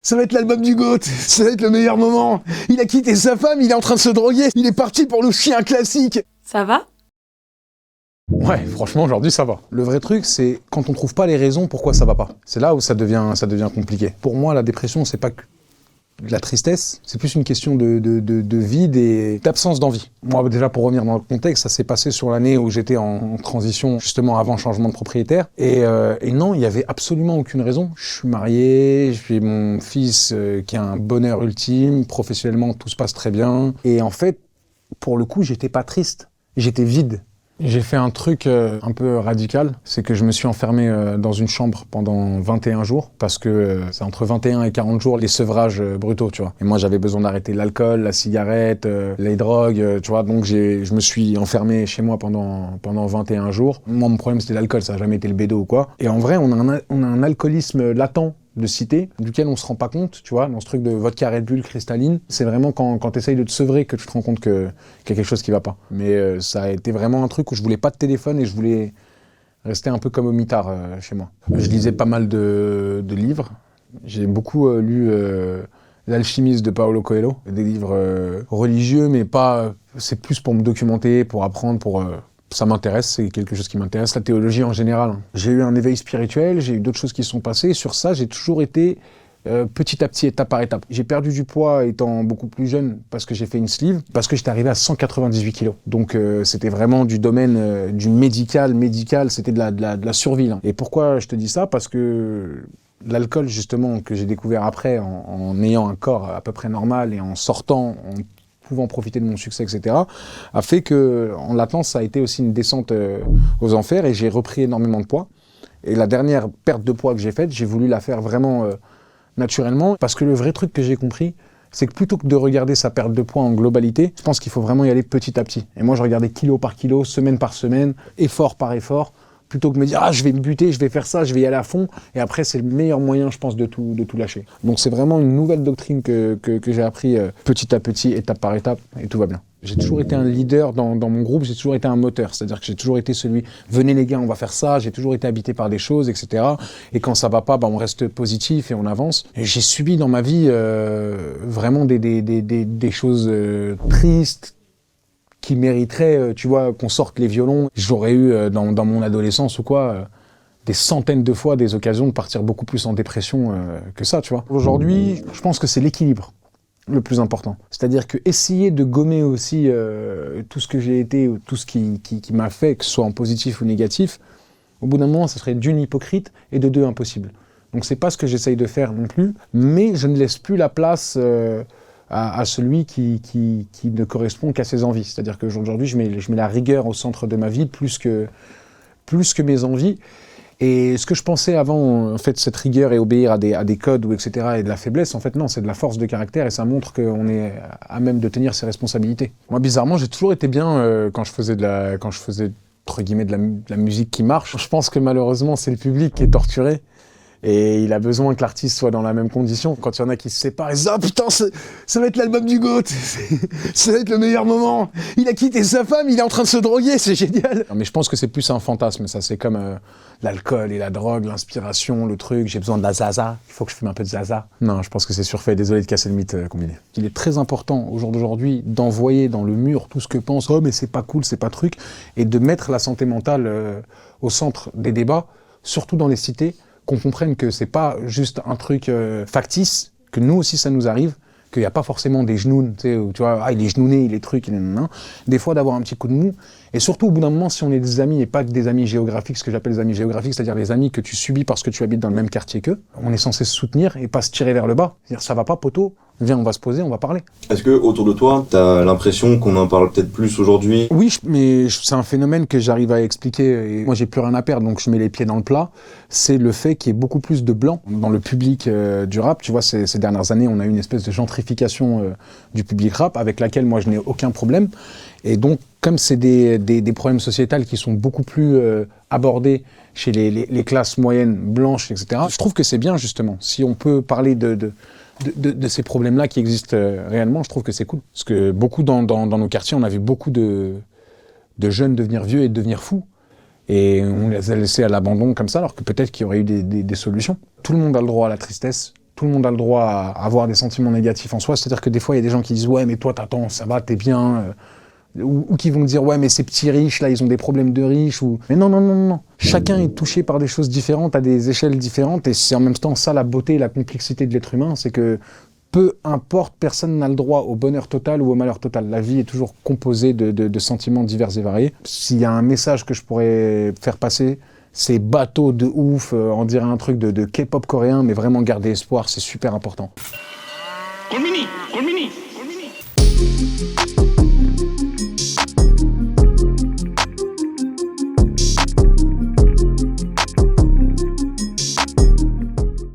Ça va être l'album du GOAT, ça va être le meilleur moment. Il a quitté sa femme, il est en train de se droguer, il est parti pour nous chier un classique. Ça va? Ouais, franchement, aujourd'hui, ça va. Le vrai truc, c'est quand on trouve pas les raisons pourquoi ça va pas. C'est là où ça devient compliqué. Pour moi, la dépression, c'est pas que de la tristesse, c'est plus une question de vide et d'absence d'envie. Moi, déjà, pour revenir dans le contexte, ça s'est passé sur l'année où j'étais en transition, justement avant le changement de propriétaire. Et non, il n'y avait absolument aucune raison. Je suis marié, j'ai mon fils qui a un bonheur ultime, professionnellement, tout se passe très bien. Et en fait, pour le coup, j'étais pas triste, j'étais vide. J'ai fait un truc un peu radical, c'est que je me suis enfermé dans une chambre pendant 21 jours, parce que c'est entre 21 et 40 jours les sevrages brutaux, tu vois. Et moi, j'avais besoin d'arrêter l'alcool, la cigarette, les drogues, tu vois. Donc je me suis enfermé chez moi pendant 21 jours. Moi, mon problème, c'était l'alcool, ça n'a jamais été le bédo ou quoi. Et en vrai, on a un alcoolisme latent de cité, duquel on se rend pas compte, tu vois, dans ce truc de vodka Red Bull cristalline. C'est vraiment quand t'essayes de te sevrer que tu te rends compte qu'il y a quelque chose qui va pas. Mais ça a été vraiment un truc où je voulais pas de téléphone et je voulais rester un peu comme au mitard chez moi. Je lisais pas mal de livres. J'ai beaucoup lu L'Alchimiste de Paulo Coelho, des livres religieux, mais pas... C'est plus pour me documenter, pour apprendre, ça m'intéresse, c'est quelque chose qui m'intéresse, la théologie en général. J'ai eu un éveil spirituel, j'ai eu d'autres choses qui se sont passées. Sur ça, j'ai toujours été petit à petit, étape par étape. J'ai perdu du poids étant beaucoup plus jeune parce que j'ai fait une sleeve, parce que j'étais arrivé à 198 kilos. Donc c'était vraiment du domaine du médical, c'était de la survie. Là. Et pourquoi je te dis ça? Parce que l'alcool, justement, que j'ai découvert après, en ayant un corps à peu près normal et en sortant, en pouvant profiter de mon succès, etc., a fait que, en latence, ça a été aussi une descente aux enfers et j'ai repris énormément de poids. Et la dernière perte de poids que j'ai faite, j'ai voulu la faire vraiment naturellement, parce que le vrai truc que j'ai compris, c'est que plutôt que de regarder sa perte de poids en globalité, je pense qu'il faut vraiment y aller petit à petit. Et moi, je regardais kilo par kilo, semaine par semaine, effort par effort, plutôt que de me dire « Ah, je vais me buter, je vais faire ça, je vais y aller à fond ». Et après, c'est le meilleur moyen, je pense, de tout lâcher. Donc c'est vraiment une nouvelle doctrine que j'ai appris petit à petit, étape par étape, et tout va bien. J'ai toujours été un leader dans mon groupe, j'ai toujours été un moteur. C'est-à-dire que j'ai toujours été celui « Venez les gars, on va faire ça ». J'ai toujours été habité par des choses, etc. Et quand ça va pas, on reste positif et on avance. Et j'ai subi dans ma vie vraiment des choses tristes, qui mériterait, tu vois, qu'on sorte les violons. J'aurais eu, dans mon adolescence ou quoi, des centaines de fois des occasions de partir beaucoup plus en dépression que ça, tu vois. Aujourd'hui, je pense que c'est l'équilibre le plus important. C'est-à-dire que essayer de gommer aussi tout ce que j'ai été, ou tout ce qui m'a fait, que ce soit en positif ou négatif, au bout d'un moment, ça serait d'une hypocrite et de deux impossible. Donc c'est pas ce que j'essaye de faire non plus, mais je ne laisse plus la place... à celui qui ne correspond qu'à ses envies. C'est-à-dire qu'aujourd'hui, je mets la rigueur au centre de ma vie plus que mes envies. Et ce que je pensais avant, en fait, cette rigueur et obéir à des codes, ou etc., et de la faiblesse, en fait, non, c'est de la force de caractère et ça montre qu'on est à même de tenir ses responsabilités. Moi, bizarrement, j'ai toujours été bien quand je faisais entre guillemets, de la musique qui marche. Je pense que malheureusement, c'est le public qui est torturé. Et il a besoin que l'artiste soit dans la même condition. Quand il y en a qui se séparent, ils disent « Ah putain, ça va être l'album du GOAT, ça va être le meilleur moment. Il a quitté sa femme, il est en train de se droguer, c'est génial. » Mais je pense que c'est plus un fantasme, ça. C'est comme l'alcool et la drogue, l'inspiration, le truc. J'ai besoin de la zaza, il faut que je fume un peu de zaza. Non, je pense que c'est surfait. Désolé de casser le mythe combiné. Il est très important au jour d'aujourd'hui d'envoyer dans le mur tout ce que pense « Oh mais c'est pas cool, c'est pas truc » et de mettre la santé mentale au centre des débats, surtout dans les cités, qu'on comprenne que c'est pas juste un truc factice, que nous aussi ça nous arrive, qu'il n'y a pas forcément des genounes, tu sais, où tu vois, ah il est genouné, il est truc, il est nan. Des fois d'avoir un petit coup de mou, et surtout au bout d'un moment, si on est des amis, et pas que des amis géographiques, ce que j'appelle des amis géographiques, c'est-à-dire des amis que tu subis parce que tu habites dans le même quartier qu'eux, on est censé se soutenir et pas se tirer vers le bas. C'est-à-dire ça va pas poteau, viens on va se poser, on va parler. Est-ce que autour de toi, t'as l'impression qu'on en parle peut-être plus aujourd'hui? Oui, mais c'est un phénomène que j'arrive à expliquer, et moi j'ai plus rien à perdre, donc je mets les pieds dans le plat. C'est le fait qu'il y ait beaucoup plus de blancs dans le public du rap. Tu vois, ces dernières années, on a eu une espèce de gentrification du public rap, avec laquelle moi je n'ai aucun problème. Et donc, comme c'est des problèmes sociétals qui sont beaucoup plus abordés chez les classes moyennes, blanches, etc., je trouve que c'est bien, justement. Si on peut parler de ces problèmes-là qui existent réellement, je trouve que c'est cool. Parce que beaucoup dans nos quartiers, on a vu beaucoup de jeunes devenir vieux et devenir fous. Et on les a laissés à l'abandon comme ça, alors que peut-être qu'il y aurait eu des solutions. Tout le monde a le droit à la tristesse, Tout le monde a le droit à avoir des sentiments négatifs en soi. C'est-à-dire que des fois, il y a des gens qui disent « Ouais, mais toi, t'attends, ça va, t'es bien. » Ou qui vont dire « Ouais, mais ces petits riches, là, ils ont des problèmes de riches. » Mais non, non, non, non, non. Chacun est touché par des choses différentes, à des échelles différentes. Et c'est en même temps ça la beauté et la complexité de l'être humain. C'est que peu importe, personne n'a le droit au bonheur total ou au malheur total. La vie est toujours composée de sentiments divers et variés. S'il y a un message que je pourrais faire passer, c'est bateau de ouf, on dirait un truc de K-pop coréen, mais vraiment garder espoir, c'est super important. Kulmini, Kulmini, Kulmini.